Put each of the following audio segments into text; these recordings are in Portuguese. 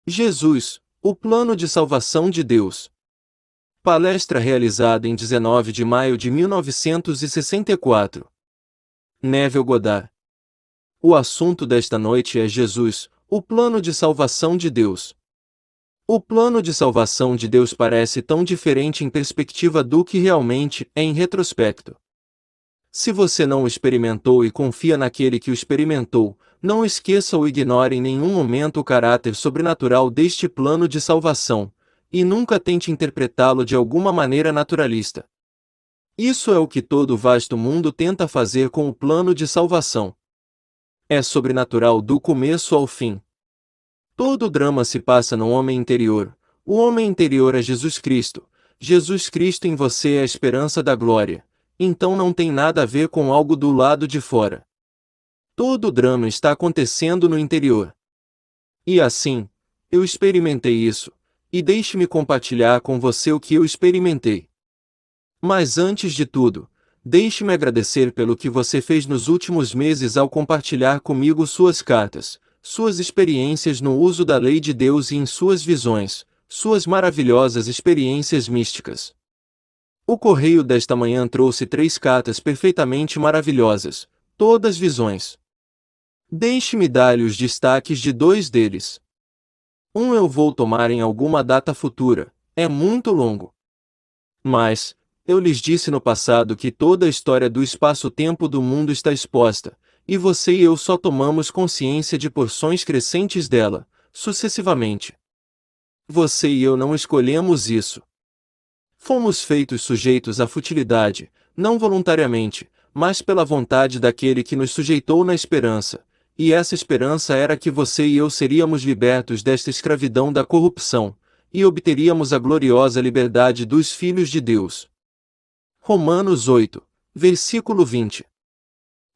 Jesus, o plano de salvação de Deus. Palestra realizada em 19 de maio de 1964. Neville Goddard. O assunto desta noite é Jesus, o plano de salvação de Deus. O plano de salvação de Deus parece tão diferente em perspectiva do que realmente é em retrospecto. Se você não o experimentou e confia naquele que o experimentou, não esqueça ou ignore em nenhum momento o caráter sobrenatural deste plano de salvação, e nunca tente interpretá-lo de alguma maneira naturalista. Isso é o que todo o vasto mundo tenta fazer com o plano de salvação. É sobrenatural do começo ao fim. Todo o drama se passa no homem interior. O homem interior é Jesus Cristo. Jesus Cristo em você é a esperança da glória. Então não tem nada a ver com algo do lado de fora. Todo o drama está acontecendo no interior. E assim, eu experimentei isso, e deixe-me compartilhar com você o que eu experimentei. Mas antes de tudo, deixe-me agradecer pelo que você fez nos últimos meses ao compartilhar comigo suas cartas, suas experiências no uso da lei de Deus e em suas visões, suas maravilhosas experiências místicas. O correio desta manhã trouxe 3 cartas perfeitamente maravilhosas, todas visões. Deixe-me dar-lhe os destaques de 2 deles. Um eu vou tomar em alguma data futura, é muito longo. Mas, eu lhes disse no passado que toda a história do espaço-tempo do mundo está exposta, e você e eu só tomamos consciência de porções crescentes dela, sucessivamente. Você e eu não escolhemos isso. Fomos feitos sujeitos à futilidade, não voluntariamente, mas pela vontade daquele que nos sujeitou na esperança, e essa esperança era que você e eu seríamos libertos desta escravidão da corrupção, e obteríamos a gloriosa liberdade dos filhos de Deus. Romanos 8, versículo 20.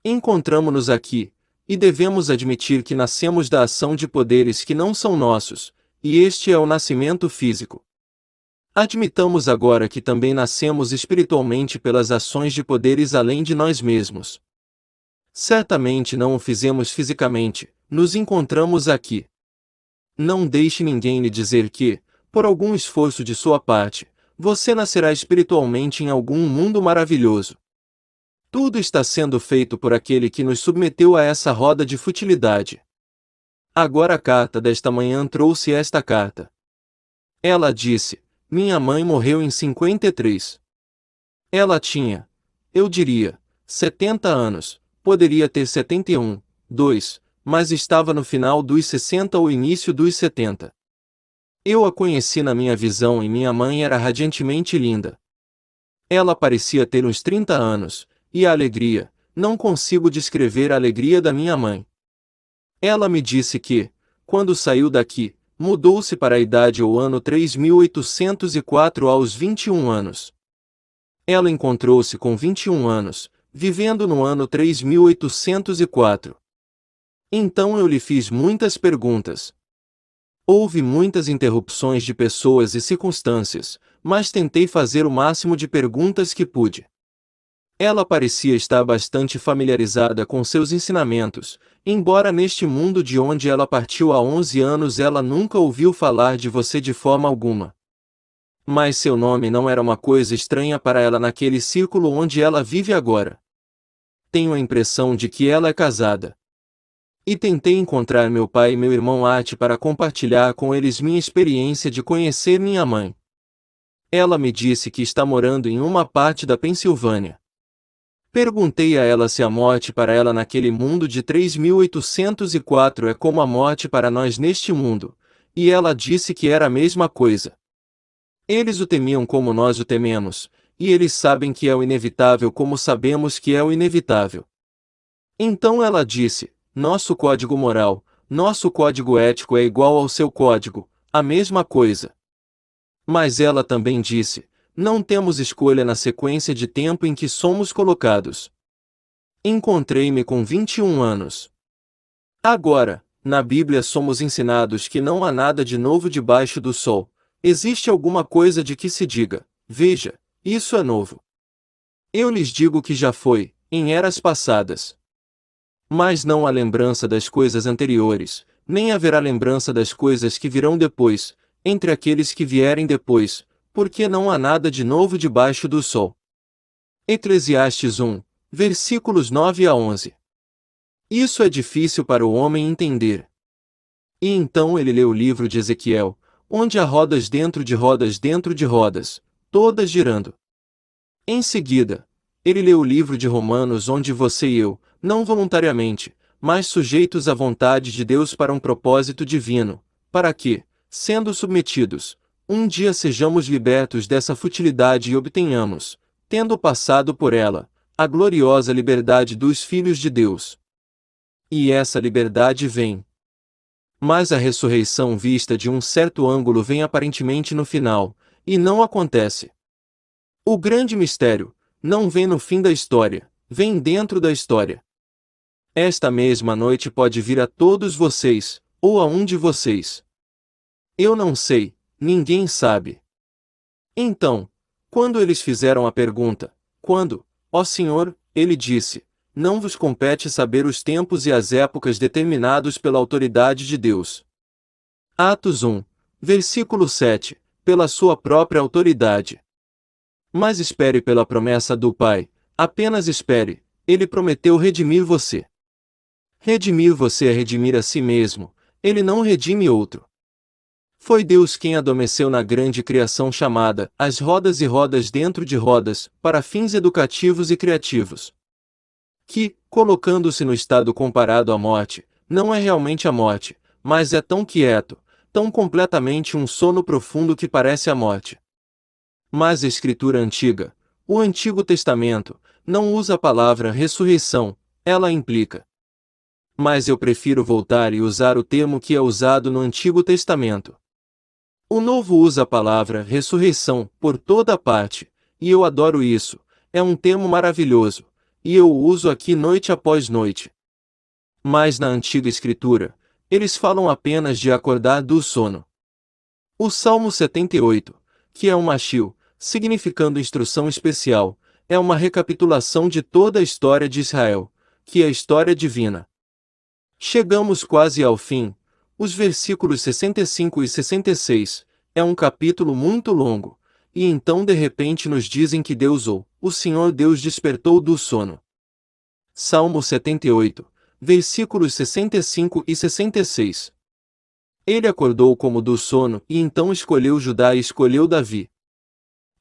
Encontramo-nos aqui, e devemos admitir que nascemos da ação de poderes que não são nossos, e este é o nascimento físico. Admitamos agora que também nascemos espiritualmente pelas ações de poderes além de nós mesmos. Certamente não o fizemos fisicamente, nos encontramos aqui. Não deixe ninguém lhe dizer que, por algum esforço de sua parte, você nascerá espiritualmente em algum mundo maravilhoso. Tudo está sendo feito por aquele que nos submeteu a essa roda de futilidade. Agora a carta desta manhã trouxe esta carta. Ela disse: minha mãe morreu em 53. Ela tinha, eu diria, 70 anos, poderia ter 71, 2, mas estava no final dos 60 ou início dos 70. Eu a conheci na minha visão e minha mãe era radiantemente linda. Ela parecia ter uns 30 anos, e a alegria, não consigo descrever a alegria da minha mãe. Ela me disse que, quando saiu daqui, mudou-se para a idade ou ano 3804 aos 21 anos. Ela encontrou-se com 21 anos, vivendo no ano 3804. Então eu lhe fiz muitas perguntas. Houve muitas interrupções de pessoas e circunstâncias, mas tentei fazer o máximo de perguntas que pude. Ela parecia estar bastante familiarizada com seus ensinamentos, embora neste mundo de onde ela partiu há 11 anos ela nunca ouviu falar de você de forma alguma. Mas seu nome não era uma coisa estranha para ela naquele círculo onde ela vive agora. Tenho a impressão de que ela é casada. E tentei encontrar meu pai e meu irmão Art para compartilhar com eles minha experiência de conhecer minha mãe. Ela me disse que está morando em uma parte da Pensilvânia. Perguntei a ela se a morte para ela naquele mundo de 3804 é como a morte para nós neste mundo, e ela disse que era a mesma coisa. Eles o temiam como nós o tememos, e eles sabem que é o inevitável como sabemos que é o inevitável. Então ela disse: nosso código moral, nosso código ético é igual ao seu código, a mesma coisa. Mas ela também disse: não temos escolha na sequência de tempo em que somos colocados. Encontrei-me com 21 anos. Agora, na Bíblia somos ensinados que não há nada de novo debaixo do sol. Existe alguma coisa de que se diga: veja, isso é novo. Eu lhes digo que já foi, em eras passadas. Mas não há lembrança das coisas anteriores, nem haverá lembrança das coisas que virão depois, entre aqueles que vierem depois, porque não há nada de novo debaixo do sol. Eclesiastes 1, versículos 9 a 11. Isso é difícil para o homem entender. E então ele lê o livro de Ezequiel, onde há rodas dentro de rodas, todas girando. Em seguida, ele lê o livro de Romanos, onde você e eu, não voluntariamente, mas sujeitos à vontade de Deus para um propósito divino, para que, sendo submetidos, um dia sejamos libertos dessa futilidade e obtenhamos, tendo passado por ela, a gloriosa liberdade dos filhos de Deus. E essa liberdade vem. Mas a ressurreição vista de um certo ângulo vem aparentemente no final, e não acontece. O grande mistério não vem no fim da história, vem dentro da história. Esta mesma noite pode vir a todos vocês, ou a um de vocês. Eu não sei, ninguém sabe. Então, quando eles fizeram a pergunta, quando, ó Senhor, ele disse, não vos compete saber os tempos e as épocas determinados pela autoridade de Deus. Atos 1, versículo 7, pela sua própria autoridade. Mas espere pela promessa do Pai, apenas espere, ele prometeu redimir você. Redimir você é redimir a si mesmo, ele não redime outro. Foi Deus quem adormeceu na grande criação chamada as rodas e rodas dentro de rodas, para fins educativos e criativos. Que, colocando-se no estado comparado à morte, não é realmente a morte, mas é tão quieto, tão completamente um sono profundo que parece a morte. Mas a Escritura antiga, o Antigo Testamento, não usa a palavra ressurreição, ela implica. Mas eu prefiro voltar e usar o termo que é usado no Antigo Testamento. O Novo usa a palavra ressurreição por toda parte, e eu adoro isso, é um termo maravilhoso, e eu o uso aqui noite após noite. Mas na Antiga Escritura, eles falam apenas de acordar do sono. O Salmo 78, que é um machil, significando instrução especial, é uma recapitulação de toda a história de Israel, que é a história divina. Chegamos quase ao fim. Os versículos 65 e 66, é um capítulo muito longo, e então de repente nos dizem que Deus o Senhor Deus despertou do sono. Salmo 78, versículos 65 e 66. Ele acordou como do sono e então escolheu Judá e escolheu Davi.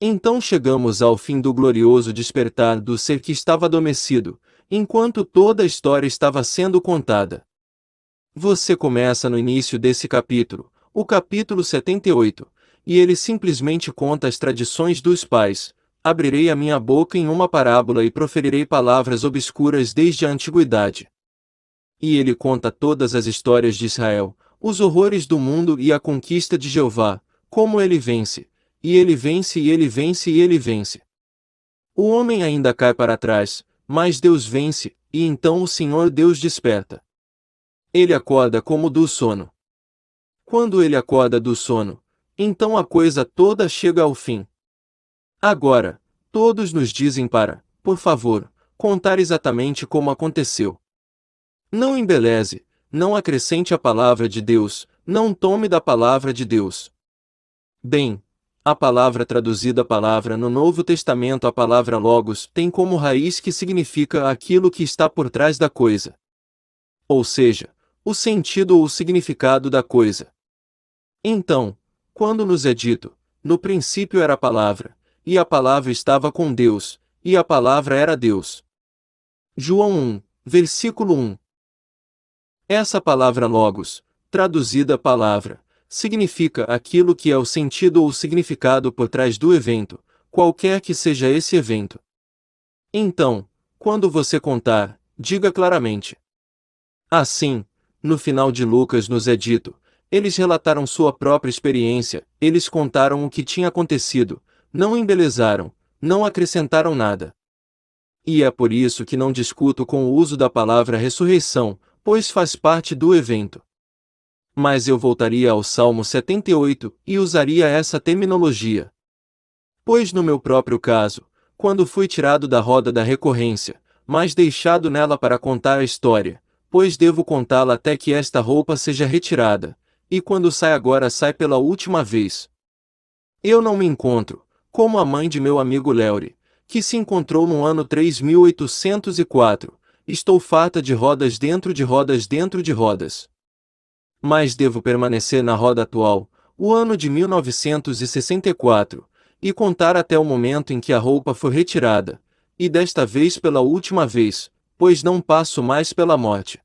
Então chegamos ao fim do glorioso despertar do ser que estava adormecido, enquanto toda a história estava sendo contada. Você começa no início desse capítulo, o capítulo 78, e ele simplesmente conta as tradições dos pais. Abrirei a minha boca em uma parábola e proferirei palavras obscuras desde a antiguidade. E ele conta todas as histórias de Israel, os horrores do mundo e a conquista de Jeová, como ele vence, e ele vence e ele vence e ele vence. O homem ainda cai para trás, mas Deus vence, e então o Senhor Deus desperta. Ele acorda como do sono. Quando ele acorda do sono, então a coisa toda chega ao fim. Agora, todos nos dizem para, por favor, contar exatamente como aconteceu. Não embeleze, não acrescente a palavra de Deus, não tome da palavra de Deus. Bem, a palavra traduzida palavra no Novo Testamento, a palavra logos, tem como raiz que significa aquilo que está por trás da coisa. Ou seja, o sentido ou o significado da coisa. Então, quando nos é dito, no princípio era a palavra, e a palavra estava com Deus, e a palavra era Deus. João 1, versículo 1. Essa palavra logos, traduzida palavra, significa aquilo que é o sentido ou o significado por trás do evento, qualquer que seja esse evento. Então, quando você contar, diga claramente. Assim, no final de Lucas nos é dito, eles relataram sua própria experiência, eles contaram o que tinha acontecido, não embelezaram, não acrescentaram nada. E é por isso que não discuto com o uso da palavra ressurreição, pois faz parte do evento. Mas eu voltaria ao Salmo 78 e usaria essa terminologia. Pois no meu próprio caso, quando fui tirado da roda da recorrência, mas deixado nela para contar a história, pois devo contá-la até que esta roupa seja retirada, e quando sai agora sai pela última vez. Eu não me encontro, como a mãe de meu amigo Léuri, que se encontrou no ano 3804, estou farta de rodas dentro de rodas dentro de rodas. Mas devo permanecer na roda atual, o ano de 1964, e contar até o momento em que a roupa foi retirada, e desta vez pela última vez, pois não passo mais pela morte.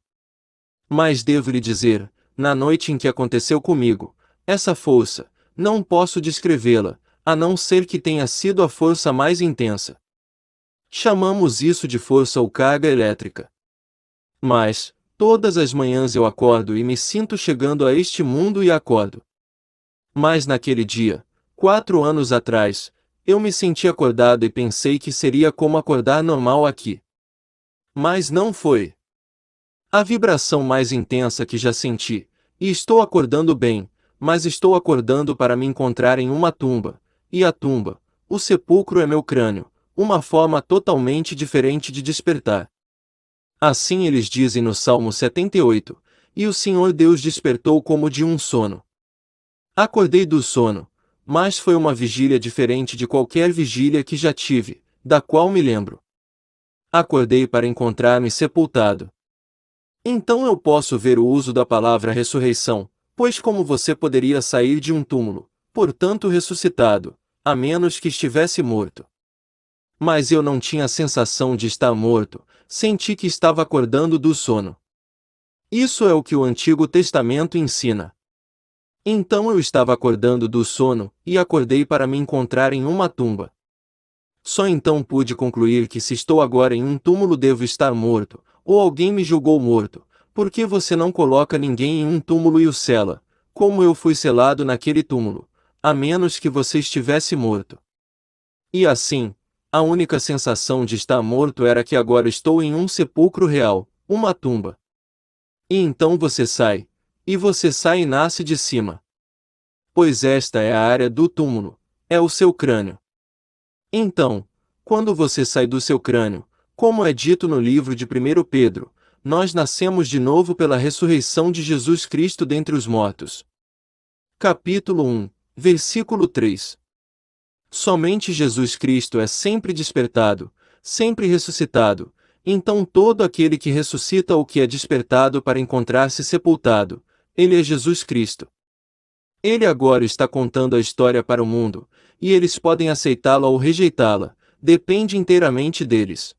Mas devo lhe dizer, na noite em que aconteceu comigo, essa força, não posso descrevê-la, a não ser que tenha sido a força mais intensa. Chamamos isso de força ou carga elétrica. Mas, todas as manhãs eu acordo e me sinto chegando a este mundo e acordo. Mas naquele dia, 4 anos atrás, eu me senti acordado e pensei que seria como acordar normal aqui. Mas não foi. A vibração mais intensa que já senti, e estou acordando bem, mas estou acordando para me encontrar em uma tumba, e a tumba, o sepulcro é meu crânio, uma forma totalmente diferente de despertar. Assim eles dizem no Salmo 78, e o Senhor Deus despertou como de um sono. Acordei do sono, mas foi uma vigília diferente de qualquer vigília que já tive, da qual me lembro. Acordei para encontrar-me sepultado. Então eu posso ver o uso da palavra ressurreição, pois como você poderia sair de um túmulo, portanto ressuscitado, a menos que estivesse morto. Mas eu não tinha a sensação de estar morto, senti que estava acordando do sono. Isso é o que o Antigo Testamento ensina. Então eu estava acordando do sono, e acordei para me encontrar em uma tumba. Só então pude concluir que se estou agora em um túmulo devo estar morto, ou alguém me julgou morto, porque você não coloca ninguém em um túmulo e o sela, como eu fui selado naquele túmulo, a menos que você estivesse morto. E assim, a única sensação de estar morto era que agora estou em um sepulcro real, uma tumba. E então você sai, e você sai e nasce de cima. Pois esta é a área do túmulo, é o seu crânio. Então, quando você sai do seu crânio, como é dito no livro de 1 Pedro, nós nascemos de novo pela ressurreição de Jesus Cristo dentre os mortos. Capítulo 1, versículo 3. Somente Jesus Cristo é sempre despertado, sempre ressuscitado, então todo aquele que ressuscita ou que é despertado para encontrar-se sepultado, ele é Jesus Cristo. Ele agora está contando a história para o mundo, e eles podem aceitá-la ou rejeitá-la, depende inteiramente deles.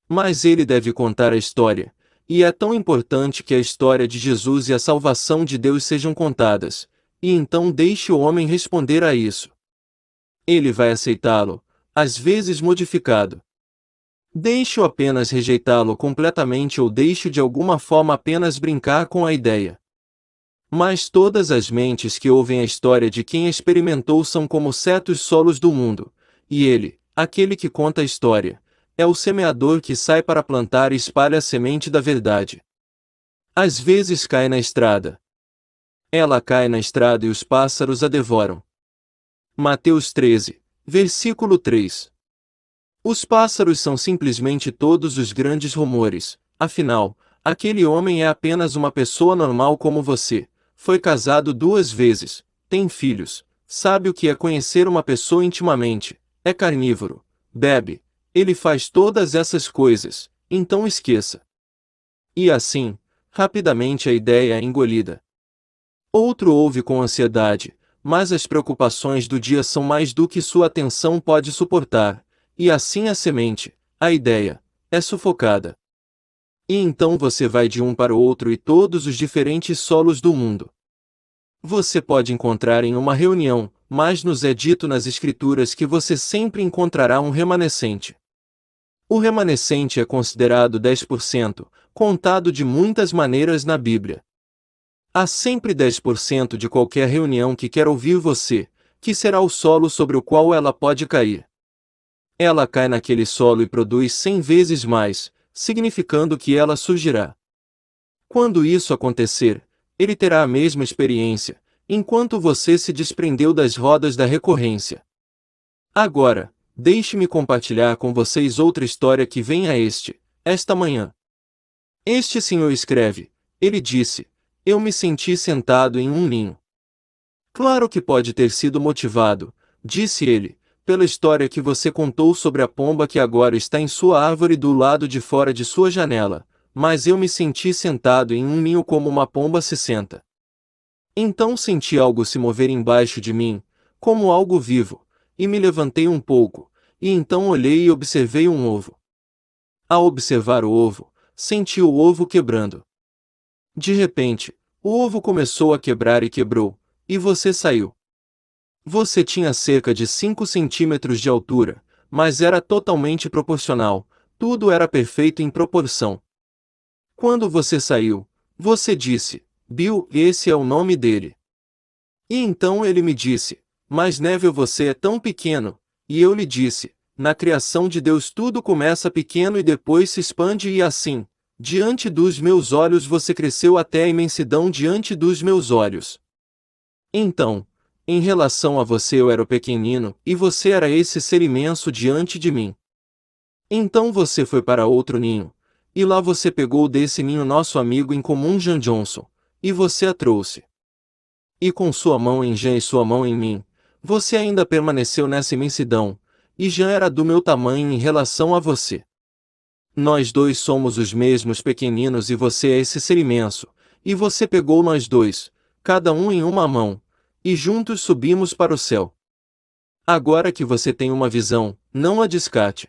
Mas ele deve contar a história, e é tão importante que a história de Jesus e a salvação de Deus sejam contadas, e então deixe o homem responder a isso. Ele vai aceitá-lo, às vezes modificado. Deixe-o apenas rejeitá-lo completamente ou deixe-o de alguma forma apenas brincar com a ideia. Mas todas as mentes que ouvem a história de quem experimentou são como certos solos do mundo, e ele, aquele que conta a história, é o semeador que sai para plantar e espalha a semente da verdade. Às vezes cai na estrada. Ela cai na estrada e os pássaros a devoram. Mateus 13, versículo 3. Os pássaros são simplesmente todos os grandes rumores, afinal, aquele homem é apenas uma pessoa normal como você. Foi casado 2 vezes, tem filhos, sabe o que é conhecer uma pessoa intimamente, é carnívoro, bebe, ele faz todas essas coisas, então esqueça. E assim, rapidamente a ideia é engolida. Outro ouve com ansiedade, mas as preocupações do dia são mais do que sua atenção pode suportar, e assim a semente, a ideia, é sufocada. E então você vai de um para o outro e todos os diferentes solos do mundo. Você pode encontrar em uma reunião, mas nos é dito nas Escrituras que você sempre encontrará um remanescente. O remanescente é considerado 10%, contado de muitas maneiras na Bíblia. Há sempre 10% de qualquer reunião que quer ouvir você, que será o solo sobre o qual ela pode cair. Ela cai naquele solo e produz 100 vezes mais, significando que ela surgirá. Quando isso acontecer, ele terá a mesma experiência, enquanto você se desprendeu das rodas da recorrência. Agora, deixe-me compartilhar com vocês outra história que vem esta manhã. Este senhor escreve, ele disse, eu me senti sentado em um ninho. Claro que pode ter sido motivado, disse ele, pela história que você contou sobre a pomba que agora está em sua árvore do lado de fora de sua janela, mas eu me senti sentado em um ninho como uma pomba se senta. Então senti algo se mover embaixo de mim, como algo vivo, e me levantei um pouco, e então olhei e observei um ovo. Ao observar o ovo, senti o ovo quebrando. De repente, o ovo começou a quebrar e quebrou, e você saiu. Você tinha cerca de 5 centímetros de altura, mas era totalmente proporcional, tudo era perfeito em proporção. Quando você saiu, você disse, Bill, esse é o nome dele. E então ele me disse, mas Neville, você é tão pequeno, e eu lhe disse, na criação de Deus tudo começa pequeno e depois se expande e assim, diante dos meus olhos você cresceu até a imensidão diante dos meus olhos. Então, em relação a você eu era o pequenino, e você era esse ser imenso diante de mim. Então você foi para outro ninho, e lá você pegou desse ninho nosso amigo em comum Jan Johnson, e você a trouxe. E com sua mão em Jan e sua mão em mim, você ainda permaneceu nessa imensidão, e Jan era do meu tamanho em relação a você. Nós dois somos os mesmos pequeninos e você é esse ser imenso, e você pegou nós dois, cada um em uma mão, e juntos subimos para o céu. Agora que você tem uma visão, não a descarte.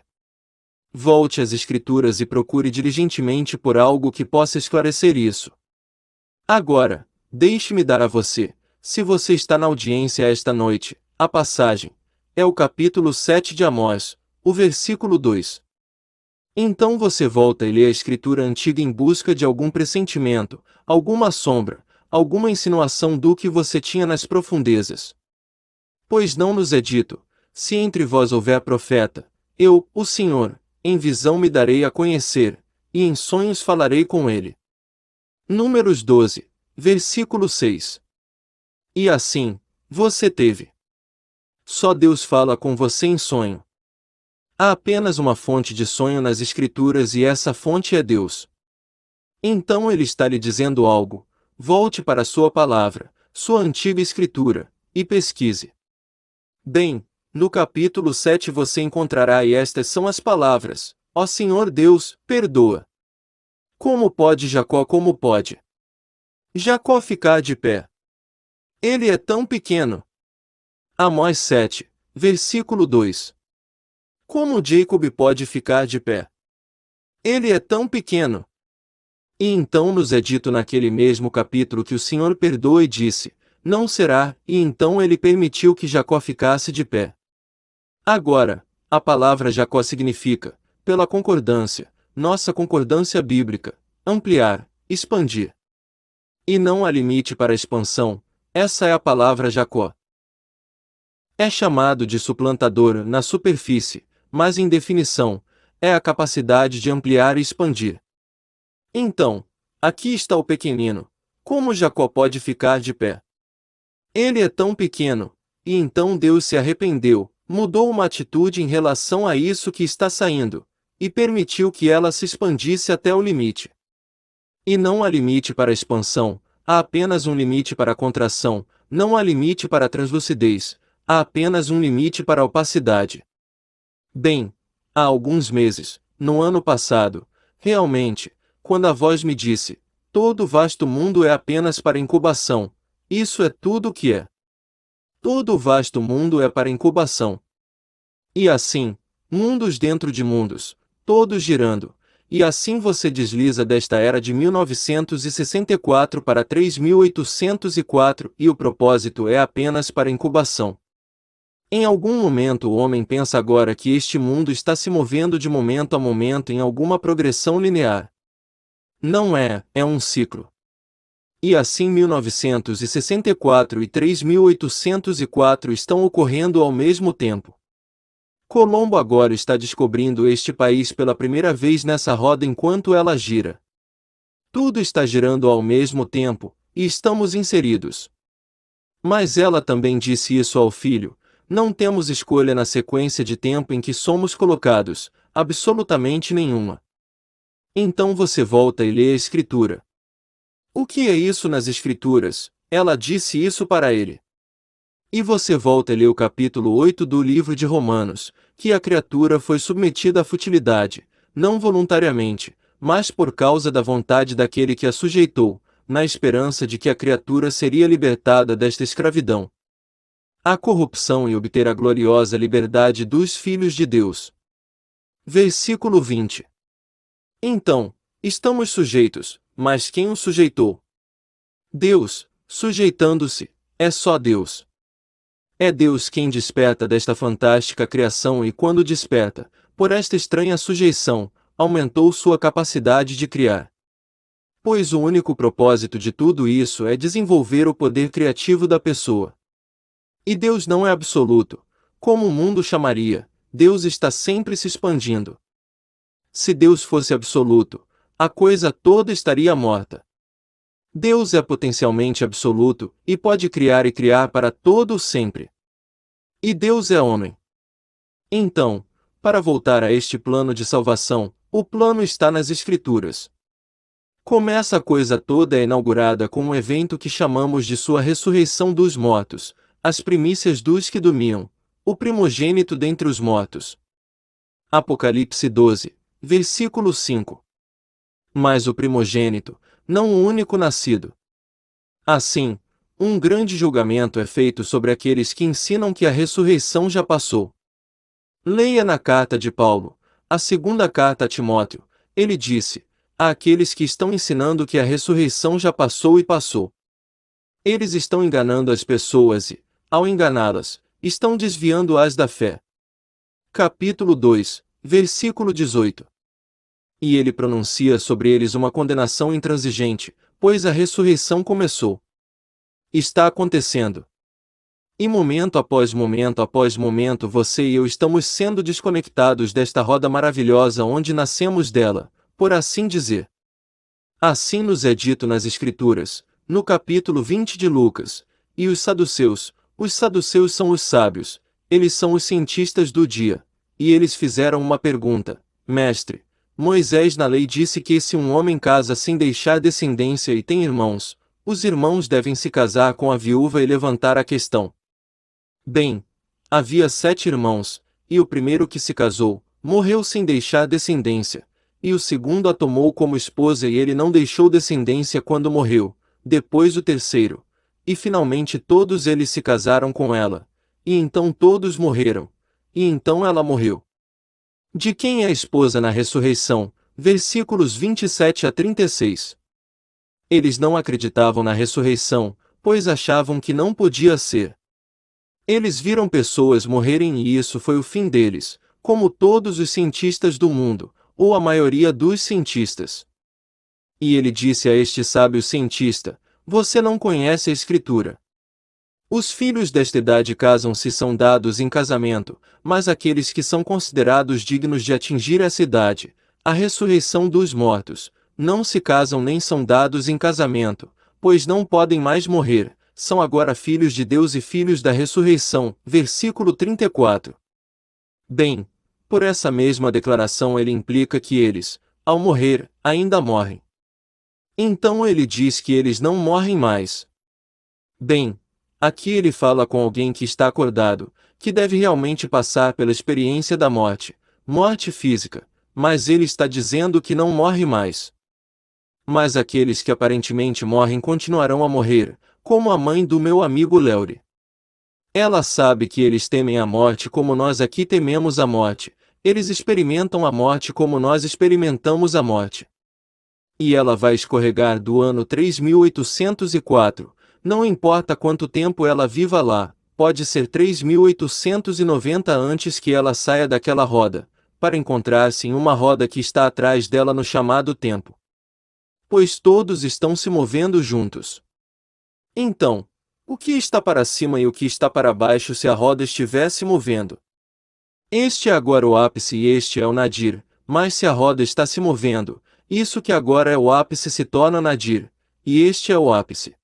Volte às Escrituras e procure diligentemente por algo que possa esclarecer isso. Agora, deixe-me dar a você, se você está na audiência esta noite, a passagem. É o capítulo 7 de Amós, o versículo 2. Então você volta e lê a Escritura antiga em busca de algum pressentimento, alguma sombra, alguma insinuação do que você tinha nas profundezas. Pois não nos é dito, se entre vós houver profeta, eu, o Senhor, em visão me darei a conhecer, e em sonhos falarei com ele. Números 12, versículo 6. E assim, você teve. Só Deus fala com você em sonho. Há apenas uma fonte de sonho nas Escrituras e essa fonte é Deus. Então ele está lhe dizendo algo, volte para sua palavra, sua antiga Escritura, e pesquise. Bem, no capítulo 7 você encontrará e estas são as palavras, ó Senhor Deus, perdoa. Como pode Jacó ficar de pé? Ele é tão pequeno. Amós 7, versículo 2. Como Jacob pode ficar de pé? Ele é tão pequeno. E então nos é dito naquele mesmo capítulo que o Senhor perdoou e disse, não será, e então ele permitiu que Jacó ficasse de pé. Agora, a palavra Jacó significa, pela concordância, nossa concordância bíblica, ampliar, expandir. E não há limite para a expansão, essa é a palavra Jacó. É chamado de suplantador na superfície, mas em definição, é a capacidade de ampliar e expandir. Então, aqui está o pequenino, como Jacó pode ficar de pé? Ele é tão pequeno, e então Deus se arrependeu, mudou uma atitude em relação a isso que está saindo, e permitiu que ela se expandisse até o limite. E não há limite para a expansão, há apenas um limite para a contração, não há limite para a translucidez, há apenas um limite para a opacidade. Bem, há alguns meses, no ano passado, realmente, quando a voz me disse, todo o vasto mundo é apenas para incubação, isso é tudo o que é. Todo o vasto mundo é para incubação. E assim, mundos dentro de mundos, todos girando, e assim você desliza desta era de 1964 para 3804 e o propósito é apenas para incubação. Em algum momento o homem pensa agora que este mundo está se movendo de momento a momento em alguma progressão linear. Não é, é um ciclo. E assim 1964 e 3804 estão ocorrendo ao mesmo tempo. Colombo agora está descobrindo este país pela primeira vez nessa roda enquanto ela gira. Tudo está girando ao mesmo tempo, e estamos inseridos. Mas ela também disse isso ao filho, não temos escolha na sequência de tempo em que somos colocados, absolutamente nenhuma. Então você volta e lê a Escritura. O que é isso nas Escrituras? Ela disse isso para ele. E você volta e lê o capítulo 8 do livro de Romanos, que a criatura foi submetida à futilidade, não voluntariamente, mas por causa da vontade daquele que a sujeitou, na esperança de que a criatura seria libertada desta escravidão à corrupção e obter a gloriosa liberdade dos filhos de Deus. Versículo 20. Então, estamos sujeitos, mas quem o sujeitou? Deus, sujeitando-se, é só Deus. É Deus quem desperta desta fantástica criação e quando desperta, por esta estranha sujeição, aumentou sua capacidade de criar. Pois o único propósito de tudo isso é desenvolver o poder criativo da pessoa. E Deus não é absoluto, como o mundo chamaria, Deus está sempre se expandindo. Se Deus fosse absoluto, a coisa toda estaria morta. Deus é potencialmente absoluto, e pode criar e criar para todo o sempre. E Deus é homem. Então, para voltar a este plano de salvação, o plano está nas Escrituras. Começa a coisa toda é inaugurada com um evento que chamamos de sua ressurreição dos mortos, as primícias dos que dormiam, o primogênito dentre os mortos. Apocalipse 12, versículo 5. Mas o primogênito, não o único nascido. Assim, um grande julgamento é feito sobre aqueles que ensinam que a ressurreição já passou. Leia na carta de Paulo, a segunda carta a Timóteo, ele disse, àqueles que estão ensinando que a ressurreição já passou e passou. Eles estão enganando as pessoas e, ao enganá-las, estão desviando-as da fé. Capítulo 2, versículo 18. E ele pronuncia sobre eles uma condenação intransigente, pois a ressurreição começou. Está acontecendo. E momento após momento você e eu estamos sendo desconectados desta roda maravilhosa onde nascemos dela, por assim dizer. Assim nos é dito nas Escrituras, no capítulo 20 de Lucas, e os saduceus são os sábios, eles são os cientistas do dia, e eles fizeram uma pergunta, Mestre, Moisés na lei disse que se um homem casa sem deixar descendência e tem irmãos, os irmãos devem se casar com a viúva e levantar a questão. Bem, havia 7 irmãos, e o primeiro que se casou, morreu sem deixar descendência, e o segundo a tomou como esposa e ele não deixou descendência quando morreu, depois o terceiro, e finalmente todos eles se casaram com ela, e então todos morreram, e então ela morreu. De quem é a esposa na ressurreição? Versículos 27 a 36. Eles não acreditavam na ressurreição, pois achavam que não podia ser. Eles viram pessoas morrerem e isso foi o fim deles, como todos os cientistas do mundo, ou a maioria dos cientistas. E ele disse a este sábio cientista, você não conhece a Escritura. Os filhos desta idade casam-se são dados em casamento, mas aqueles que são considerados dignos de atingir essa idade, a ressurreição dos mortos, não se casam nem são dados em casamento, pois não podem mais morrer, são agora filhos de Deus e filhos da ressurreição. Versículo 34. Bem, por essa mesma declaração ele implica que eles, ao morrer, ainda morrem. Então ele diz que eles não morrem mais. Bem, aqui ele fala com alguém que está acordado, que deve realmente passar pela experiência da morte, morte física, mas ele está dizendo que não morre mais. Mas aqueles que aparentemente morrem continuarão a morrer, como a mãe do meu amigo Leuri. Ela sabe que eles temem a morte como nós aqui tememos a morte, eles experimentam a morte como nós experimentamos a morte. E ela vai escorregar do ano 3804, não importa quanto tempo ela viva lá, pode ser 3890 antes que ela saia daquela roda, para encontrar-se em uma roda que está atrás dela no chamado tempo. Pois todos estão se movendo juntos. Então, o que está para cima e o que está para baixo se a roda estivesse movendo? Este é agora o ápice e este é o nadir, mas se a roda está se movendo, isso que agora é o ápice se torna nadir, e este é o ápice.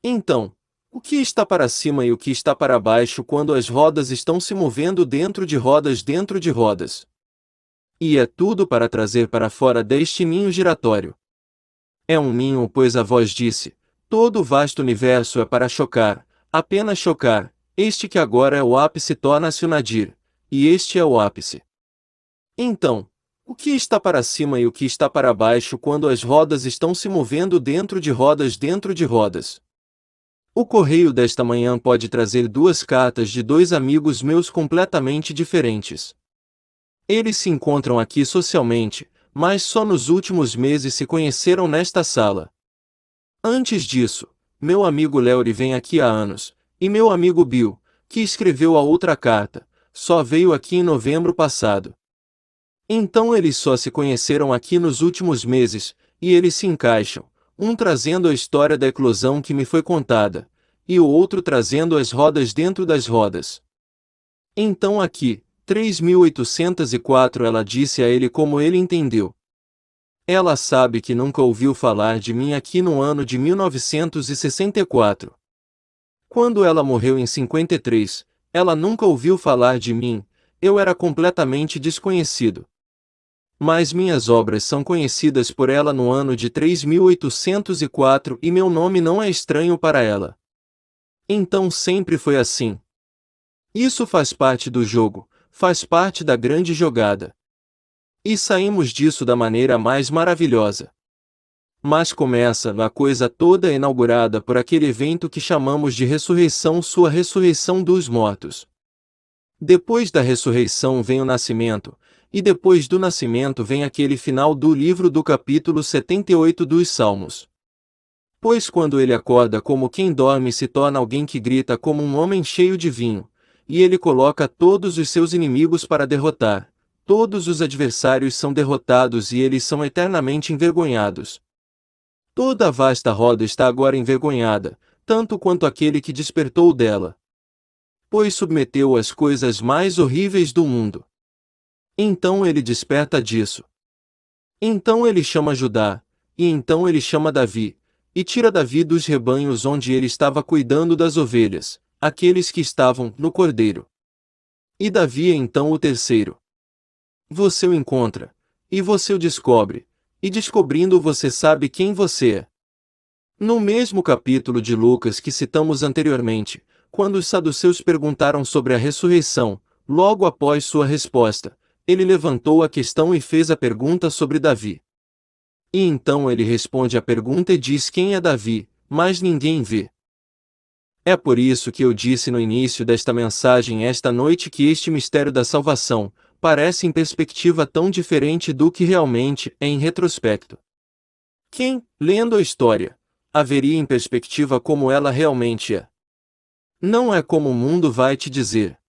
Então, o que está para cima e o que está para baixo quando as rodas estão se movendo dentro de rodas dentro de rodas? E é tudo para trazer para fora deste ninho giratório. É um ninho, pois a voz disse: todo o vasto universo é para chocar, apenas chocar. Este que agora é o ápice torna-se o nadir, e este é o ápice. Então, o que está para cima e o que está para baixo quando as rodas estão se movendo dentro de rodas dentro de rodas? O correio desta manhã pode trazer duas cartas de dois amigos meus completamente diferentes. Eles se encontram aqui socialmente, mas só nos últimos meses se conheceram nesta sala. Antes disso, meu amigo Léo vem aqui há anos, e meu amigo Bill, que escreveu a outra carta, só veio aqui em novembro passado. Então eles só se conheceram aqui nos últimos meses, e eles se encaixam, um trazendo a história da eclosão que me foi contada, e o outro trazendo as rodas dentro das rodas. Então aqui, 3804 ela disse a ele como ele entendeu. Ela sabe que nunca ouviu falar de mim aqui no ano de 1964. Quando ela morreu em 53, ela nunca ouviu falar de mim, eu era completamente desconhecido. Mas minhas obras são conhecidas por ela no ano de 3804 e meu nome não é estranho para ela. Então sempre foi assim. Isso faz parte do jogo, faz parte da grande jogada. E saímos disso da maneira mais maravilhosa. Mas começa a coisa toda inaugurada por aquele evento que chamamos de ressurreição, sua ressurreição dos mortos. Depois da ressurreição vem o nascimento, e depois do nascimento vem aquele final do livro do capítulo 78 dos Salmos. Pois quando ele acorda como quem dorme se torna alguém que grita como um homem cheio de vinho, e ele coloca todos os seus inimigos para derrotar. Todos os adversários são derrotados e eles são eternamente envergonhados. Toda a vasta roda está agora envergonhada, tanto quanto aquele que despertou dela. Pois submeteu as coisas mais horríveis do mundo. Então ele desperta disso. Então ele chama Judá, e então ele chama Davi, e tira Davi dos rebanhos onde ele estava cuidando das ovelhas, aqueles que estavam no cordeiro. E Davi é então o terceiro. Você o encontra, e você o descobre, e descobrindo você sabe quem você é. No mesmo capítulo de Lucas que citamos anteriormente, quando os saduceus perguntaram sobre a ressurreição, logo após sua resposta, ele levantou a questão e fez a pergunta sobre Davi. E então ele responde a pergunta e diz quem é Davi, mas ninguém vê. É por isso que eu disse no início desta mensagem esta noite que este mistério da salvação parece em perspectiva tão diferente do que realmente é em retrospecto. Quem, lendo a história, a veria em perspectiva como ela realmente é? Não é como o mundo vai te dizer.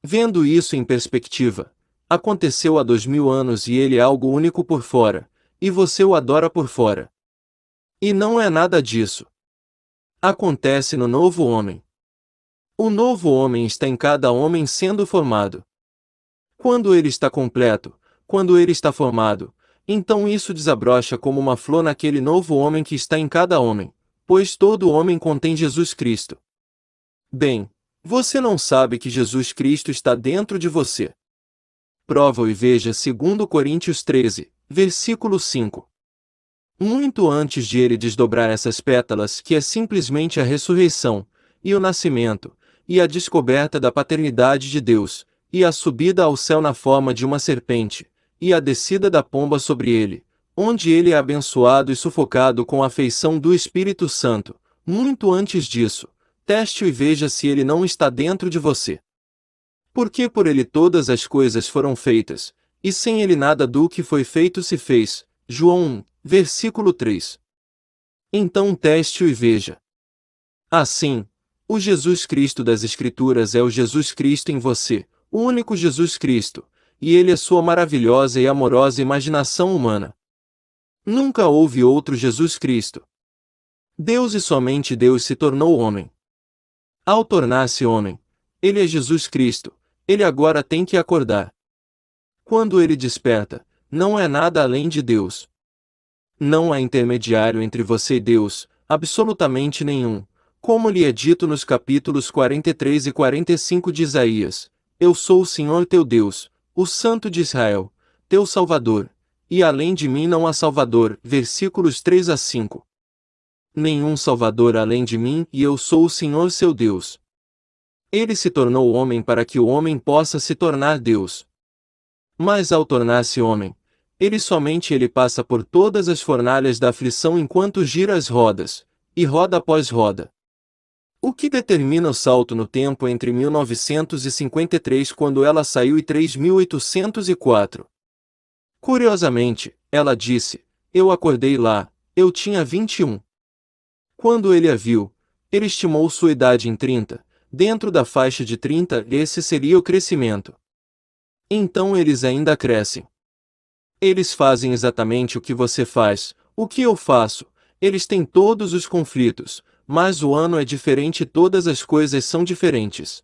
Vendo isso em perspectiva, aconteceu há 2000 anos e ele é algo único por fora, e você o adora por fora. E não é nada disso. Acontece no novo homem. O novo homem está em cada homem sendo formado. Quando ele está completo, quando ele está formado, então isso desabrocha como uma flor naquele novo homem que está em cada homem, pois todo homem contém Jesus Cristo. Bem, você não sabe que Jesus Cristo está dentro de você. Prova-o e veja 2 Coríntios 13, versículo 5. Muito antes de ele desdobrar essas pétalas que é simplesmente a ressurreição, e o nascimento, e a descoberta da paternidade de Deus, e a subida ao céu na forma de uma serpente, e a descida da pomba sobre ele, onde ele é abençoado e sufocado com a afeição do Espírito Santo, muito antes disso, teste-o e veja se ele não está dentro de você. Porque por ele todas as coisas foram feitas, e sem ele nada do que foi feito se fez. João 1, versículo 3. Então teste-o e veja. Assim, o Jesus Cristo das Escrituras é o Jesus Cristo em você, o único Jesus Cristo, e ele é sua maravilhosa e amorosa imaginação humana. Nunca houve outro Jesus Cristo. Deus e somente Deus se tornou homem. Ao tornar-se homem, ele é Jesus Cristo, ele agora tem que acordar. Quando ele desperta, não é nada além de Deus. Não há intermediário entre você e Deus, absolutamente nenhum, como lhe é dito nos capítulos 43 e 45 de Isaías. Eu sou o Senhor teu Deus, o Santo de Israel, teu Salvador, e além de mim não há Salvador. Versículos 3 a 5. Nenhum Salvador além de mim, e eu sou o Senhor seu Deus. Ele se tornou homem para que o homem possa se tornar Deus. Mas ao tornar-se homem, ele passa por todas as fornalhas da aflição enquanto gira as rodas, e roda após roda. O que determina o salto no tempo entre 1953, quando ela saiu, e 3804? Curiosamente, ela disse: eu acordei lá, eu tinha 21. Quando ele a viu, ele estimou sua idade em 30, dentro da faixa de 30, esse seria o crescimento. Então eles ainda crescem. Eles fazem exatamente o que você faz, o que eu faço, eles têm todos os conflitos, mas o ano é diferente e todas as coisas são diferentes.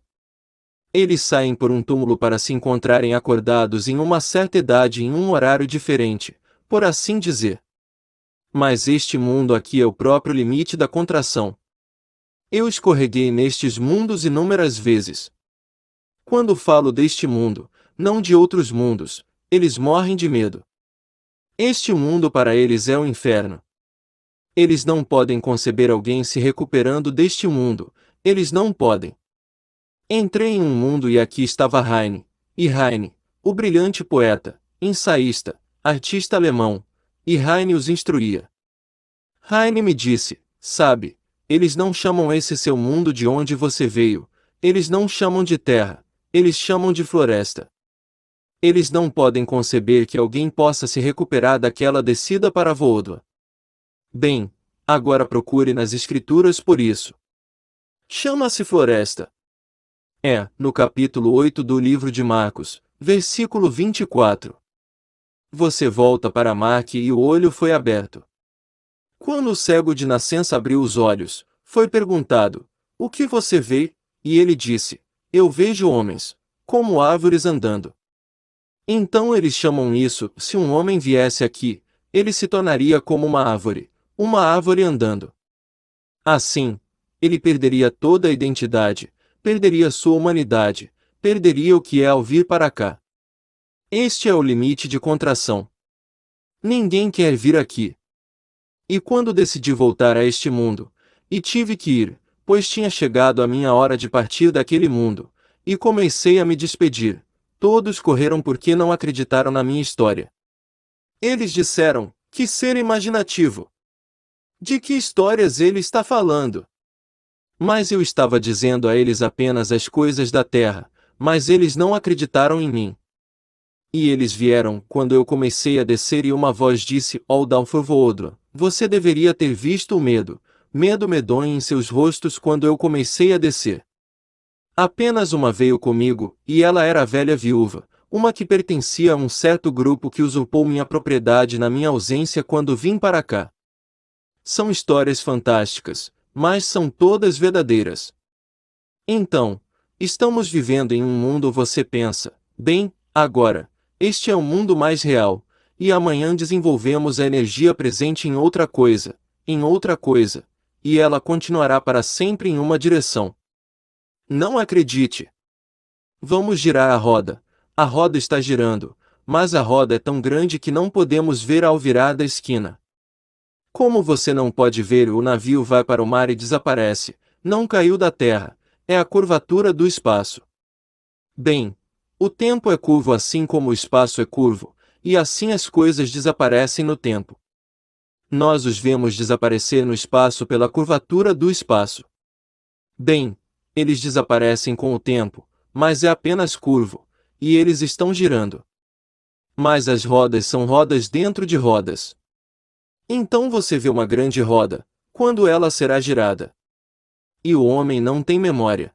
Eles saem por um túmulo para se encontrarem acordados em uma certa idade em um horário diferente, por assim dizer. Mas este mundo aqui é o próprio limite da contração. Eu escorreguei nestes mundos inúmeras vezes. Quando falo deste mundo, não de outros mundos, eles morrem de medo. Este mundo para eles é o inferno. Eles não podem conceber alguém se recuperando deste mundo, eles não podem. Entrei em um mundo e aqui estava Heine, e Heine, o brilhante poeta, ensaísta, artista alemão, e Heine os instruía. Heine me disse: sabe, eles não chamam esse seu mundo de onde você veio, eles não chamam de terra, eles chamam de floresta. Eles não podem conceber que alguém possa se recuperar daquela descida para Voodoo. Bem, agora procure nas escrituras por isso. Chama-se floresta. É, no capítulo 8 do livro de Marcos, versículo 24. Você volta para Mark e o olho foi aberto. Quando o cego de nascença abriu os olhos, foi perguntado: o que você vê? E ele disse: eu vejo homens, como árvores andando. Então eles chamam isso: se um homem viesse aqui, ele se tornaria como uma árvore andando. Assim, ele perderia toda a identidade, perderia sua humanidade, perderia o que é ao vir para cá. Este é o limite de contração. Ninguém quer vir aqui. E quando decidi voltar a este mundo, e tive que ir, pois tinha chegado a minha hora de partir daquele mundo, e comecei a me despedir, todos correram porque não acreditaram na minha história. Eles disseram: que ser imaginativo! De que histórias ele está falando? Mas eu estava dizendo a eles apenas as coisas da terra, mas eles não acreditaram em mim. E eles vieram, quando eu comecei a descer, e uma voz disse: All down for Voodoo, você deveria ter visto o medo medonho em seus rostos quando eu comecei a descer. Apenas uma veio comigo, e ela era a velha viúva, uma que pertencia a um certo grupo que usurpou minha propriedade na minha ausência quando vim para cá. São histórias fantásticas, mas são todas verdadeiras. Então, estamos vivendo em um mundo, você pensa: bem, agora, este é o mundo mais real, e amanhã desenvolvemos a energia presente em outra coisa, e ela continuará para sempre em uma direção. Não acredite. Vamos girar a roda está girando, mas a roda é tão grande que não podemos ver ao virar da esquina. Como você não pode ver, o navio vai para o mar e desaparece, não caiu da terra, é a curvatura do espaço. Bem, o tempo é curvo assim como o espaço é curvo, e assim as coisas desaparecem no tempo. Nós os vemos desaparecer no espaço pela curvatura do espaço. Bem, eles desaparecem com o tempo, mas é apenas curvo, e eles estão girando. Mas as rodas são rodas dentro de rodas. Então você vê uma grande roda, quando ela será girada. E o homem não tem memória.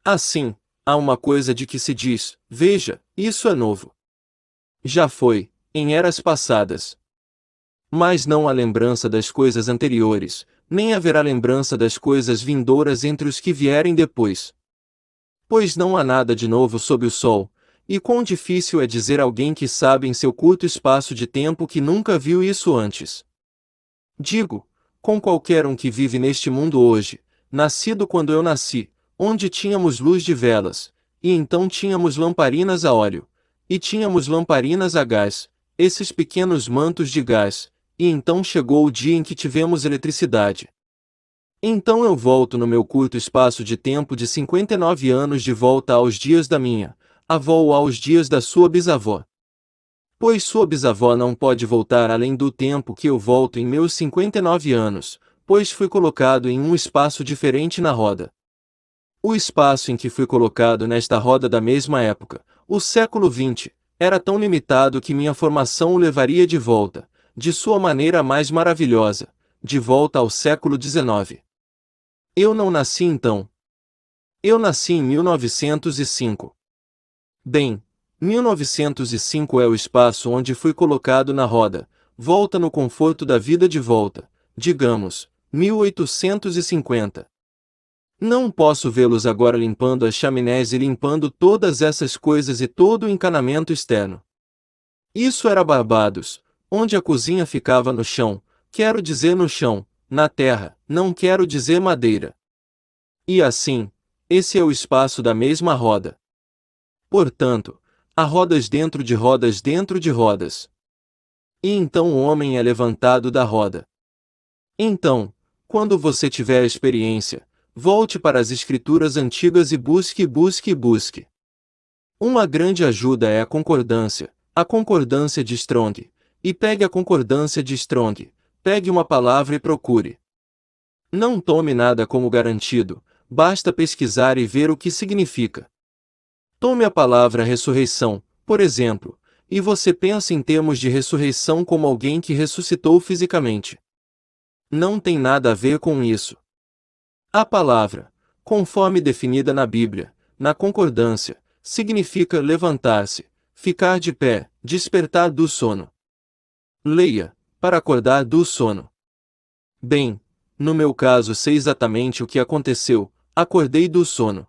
Assim, há uma coisa de que se diz: veja, isso é novo. Já foi, em eras passadas. Mas não há lembrança das coisas anteriores, nem haverá lembrança das coisas vindouras entre os que vierem depois. Pois não há nada de novo sob o sol, e quão difícil é dizer a alguém que sabe em seu curto espaço de tempo que nunca viu isso antes. Digo, com qualquer um que vive neste mundo hoje, nascido quando eu nasci, onde tínhamos luz de velas, e então tínhamos lamparinas a óleo, E tínhamos lamparinas a gás, esses pequenos mantos de gás, e então chegou o dia em que tivemos eletricidade. Então eu volto no meu curto espaço de tempo de 59 anos de volta aos dias da minha avó ou aos dias da sua bisavó. Pois sua bisavó não pode voltar além do tempo que eu volto em meus 59 anos, pois fui colocado em um espaço diferente na roda. O espaço em que fui colocado nesta roda da mesma época, o século XX, era tão limitado que minha formação o levaria de volta, de sua maneira mais maravilhosa, de volta ao século XIX. Eu não nasci então. Eu nasci em 1905. Bem, 1905 é o espaço onde fui colocado na roda, volta no conforto da vida de volta, digamos, 1850. Não posso vê-los agora limpando as chaminés e limpando todas essas coisas e todo o encanamento externo. Isso era Barbados, onde a cozinha ficava no chão, quero dizer no chão, na terra, não quero dizer madeira. E assim, esse é o espaço da mesma roda. Portanto, há rodas dentro de rodas dentro de rodas. E então o homem é levantado da roda. Então, quando você tiver a experiência, volte para as escrituras antigas e busque, busque, busque. Uma grande ajuda é a concordância de Strong. E pegue a concordância de Strong, pegue uma palavra e procure. Não tome nada como garantido, basta pesquisar e ver o que significa. Tome a palavra ressurreição, por exemplo, e você pensa em termos de ressurreição como alguém que ressuscitou fisicamente. Não tem nada a ver com isso. A palavra, conforme definida na Bíblia, na concordância, significa levantar-se, ficar de pé, despertar do sono. Leia, para acordar do sono. Bem, no meu caso sei exatamente o que aconteceu, acordei do sono.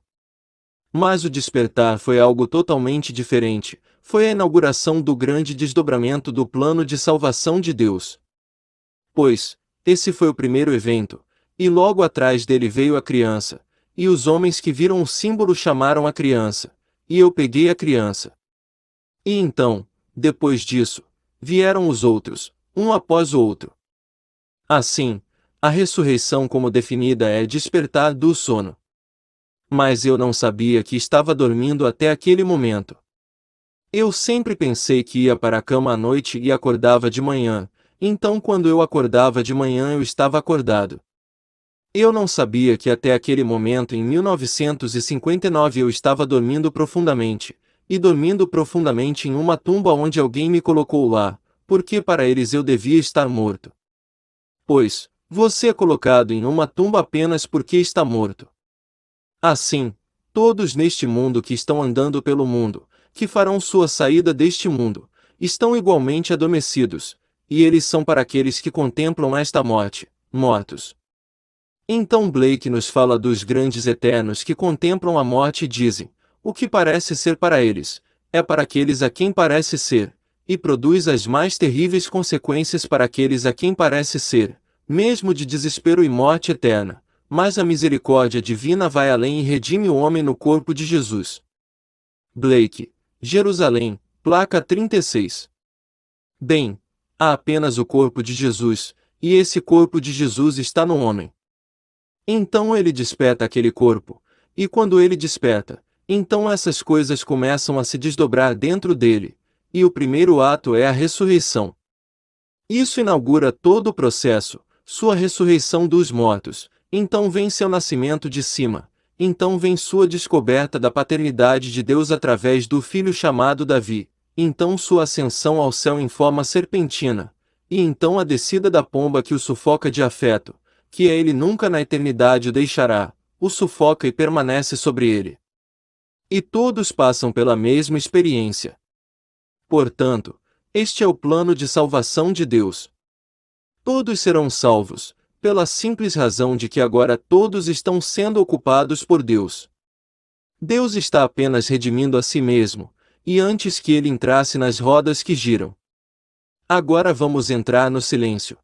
Mas o despertar foi algo totalmente diferente, foi a inauguração do grande desdobramento do plano de salvação de Deus. Pois, esse foi o primeiro evento, e logo atrás dele veio a criança, e os homens que viram o símbolo chamaram a criança, e eu peguei a criança. E então, depois disso, vieram os outros, um após o outro. Assim, a ressurreição como definida é despertar do sono. Mas eu não sabia que estava dormindo até aquele momento. Eu sempre pensei que ia para a cama à noite e acordava de manhã, então quando eu acordava de manhã eu estava acordado. Eu não sabia que até aquele momento em 1959 eu estava dormindo profundamente, e dormindo profundamente em uma tumba onde alguém me colocou lá, porque para eles eu devia estar morto. Pois, você é colocado em uma tumba apenas porque está morto. Assim, todos neste mundo que estão andando pelo mundo, que farão sua saída deste mundo, estão igualmente adormecidos, e eles são para aqueles que contemplam esta morte, mortos. Então Blake nos fala dos grandes eternos que contemplam a morte e dizem, o que parece ser para eles, é para aqueles a quem parece ser, e produz as mais terríveis consequências para aqueles a quem parece ser, mesmo de desespero e morte eterna, mas a misericórdia divina vai além e redime o homem no corpo de Jesus. Blake, Jerusalém, placa 36. Bem, há apenas o corpo de Jesus, e esse corpo de Jesus está no homem. Então ele desperta aquele corpo, e quando ele desperta, então essas coisas começam a se desdobrar dentro dele, e o primeiro ato é a ressurreição. Isso inaugura todo o processo, sua ressurreição dos mortos, então vem seu nascimento de cima, então vem sua descoberta da paternidade de Deus através do filho chamado Davi, então sua ascensão ao céu em forma serpentina, e então a descida da pomba que o sufoca de afeto, que a ele nunca na eternidade o deixará, o sufoca e permanece sobre ele. E todos passam pela mesma experiência. Portanto, este é o plano de salvação de Deus. Todos serão salvos, pela simples razão de que agora todos estão sendo ocupados por Deus. Deus está apenas redimindo a si mesmo, e antes que ele entrasse nas rodas que giram. Agora vamos entrar no silêncio.